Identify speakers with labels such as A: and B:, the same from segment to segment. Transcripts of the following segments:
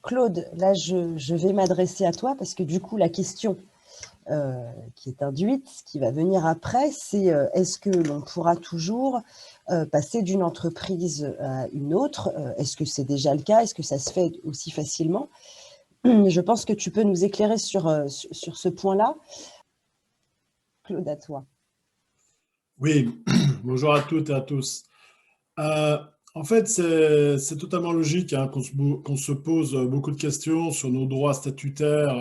A: Claude, là, je vais m'adresser à toi parce que du coup, la question qui est induite, ce qui va venir après, c'est est-ce que l'on pourra toujours passer d'une entreprise à une autre? Est-ce que c'est déjà le cas? Est-ce que ça se fait aussi facilement? Je pense que tu peux nous éclairer sur ce point-là. Claude, à toi.
B: Oui, bonjour à toutes et à tous. Euh, En fait, c'est totalement logique hein, qu'on se pose beaucoup de questions sur nos droits statutaires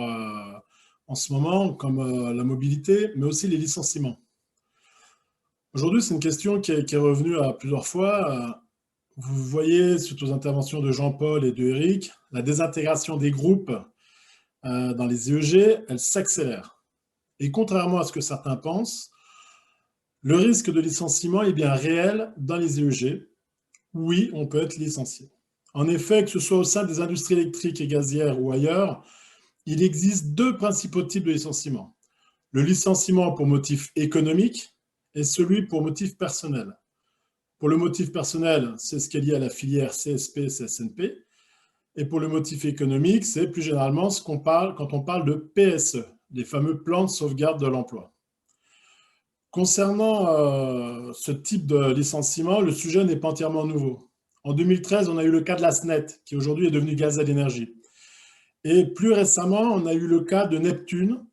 B: en ce moment, comme la mobilité, mais aussi les licenciements. Aujourd'hui, c'est une question qui est revenue à plusieurs fois. Vous voyez, suite aux interventions de Jean-Paul et de Eric, la désintégration des groupes dans les IEG, elle s'accélère. Et contrairement à ce que certains pensent, le risque de licenciement est bien réel dans les IEG. Oui, on peut être licencié. En effet, que ce soit au sein des industries électriques et gazières ou ailleurs, il existe deux principaux types de licenciement. Le licenciement pour motif économique et celui pour motif personnel. Pour le motif personnel, c'est ce qui est lié à la filière CSP, CSNP. Et pour le motif économique, c'est plus généralement ce qu'on parle quand on parle de PSE, les fameux plans de sauvegarde de l'emploi. Concernant ce type de licenciement, le sujet n'est pas entièrement nouveau. En 2013, on a eu le cas de la SNET, qui aujourd'hui est devenue Gaz à l'énergie. Et plus récemment, on a eu le cas de Neptune,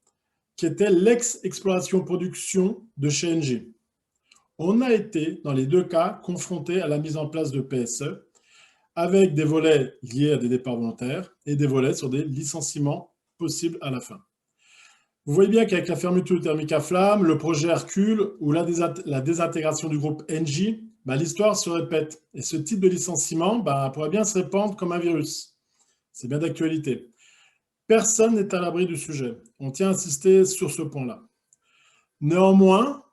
B: qui était l'ex-exploration-production de chez Engie. On a été, dans les deux cas, confrontés à la mise en place de PSE, avec des volets liés à des départs volontaires et des volets sur des licenciements possibles à la fin. Vous voyez bien qu'avec la fermeture thermique à flamme, le projet Hercule ou la désintégration du groupe Engie, l'histoire se répète. Et ce type de licenciement pourrait bien se répandre comme un virus. C'est bien d'actualité. Personne n'est à l'abri du sujet. On tient à insister sur ce point-là. Néanmoins,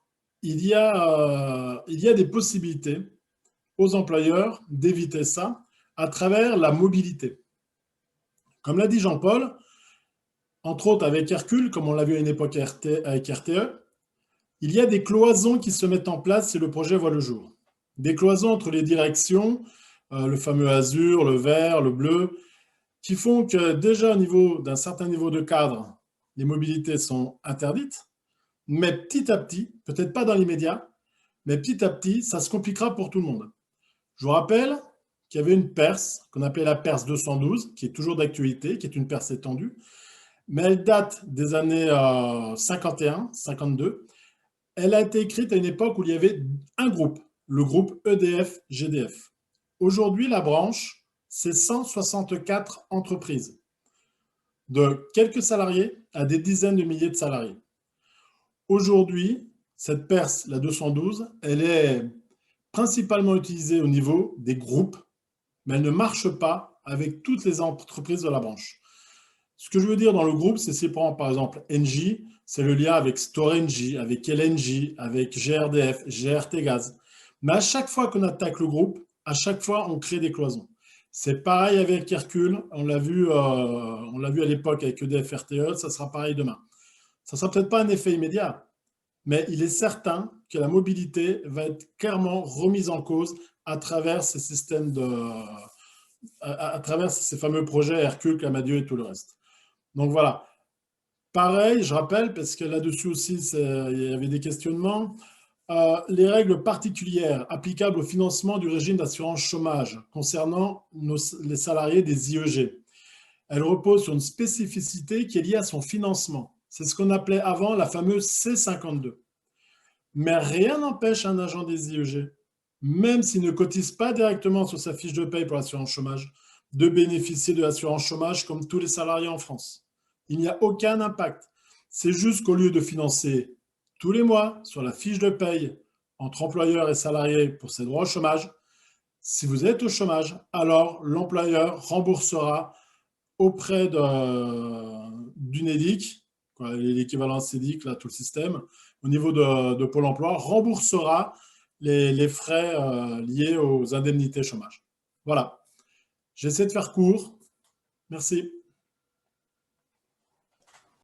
B: il y a des possibilités aux employeurs d'éviter ça à travers la mobilité. Comme l'a dit Jean-Paul, entre autres avec Hercule, comme on l'a vu à une époque avec RTE, il y a des cloisons qui se mettent en place si le projet voit le jour. Des cloisons entre les directions, le fameux azur, le vert, le bleu, qui font que déjà au niveau d'un certain niveau de cadre, les mobilités sont interdites, mais petit à petit, peut-être pas dans l'immédiat, mais petit à petit, ça se compliquera pour tout le monde. Je vous rappelle qu'il y avait une perce qu'on appelait la perce 212, qui est toujours d'actualité, qui est une perce étendue, mais elle date des années 51, 52. Elle a été écrite à une époque où il y avait un groupe, le groupe EDF-GDF. Aujourd'hui, la branche, c'est 164 entreprises, de quelques salariés à des dizaines de milliers de salariés. Aujourd'hui, cette perce, la 212, elle est principalement utilisée au niveau des groupes, mais elle ne marche pas avec toutes les entreprises de la branche. Ce que je veux dire dans le groupe, c'est si on prend par exemple Engie, c'est le lien avec Storengy, avec LNG, avec GRDF, GRT Gaz. Mais à chaque fois qu'on attaque le groupe, à chaque fois on crée des cloisons. C'est pareil avec Hercule, on l'a vu à l'époque avec EDF RTE, ça sera pareil demain. Ça ne sera peut-être pas un effet immédiat, mais il est certain que la mobilité va être clairement remise en cause à travers ces systèmes à travers ces fameux projets Hercule, Clamadieu et tout le reste. Donc voilà. Pareil, je rappelle, parce que là-dessus aussi, il y avait des questionnements, les règles particulières applicables au financement du régime d'assurance chômage concernant les salariés des IEG. Elles reposent sur une spécificité qui est liée à son financement. C'est ce qu'on appelait avant la fameuse C52. Mais rien n'empêche un agent des IEG, même s'il ne cotise pas directement sur sa fiche de paye pour l'assurance chômage, de bénéficier de l'assurance chômage comme tous les salariés en France. Il n'y a aucun impact. C'est juste qu'au lieu de financer tous les mois sur la fiche de paye entre employeurs et salariés pour ses droits au chômage, si vous êtes au chômage, alors l'employeur remboursera auprès d'UNEDIC, l'équivalent CEDIC, là, tout le système, au niveau de Pôle emploi, remboursera les frais liés aux indemnités chômage. Voilà. J'essaie de faire court. Merci.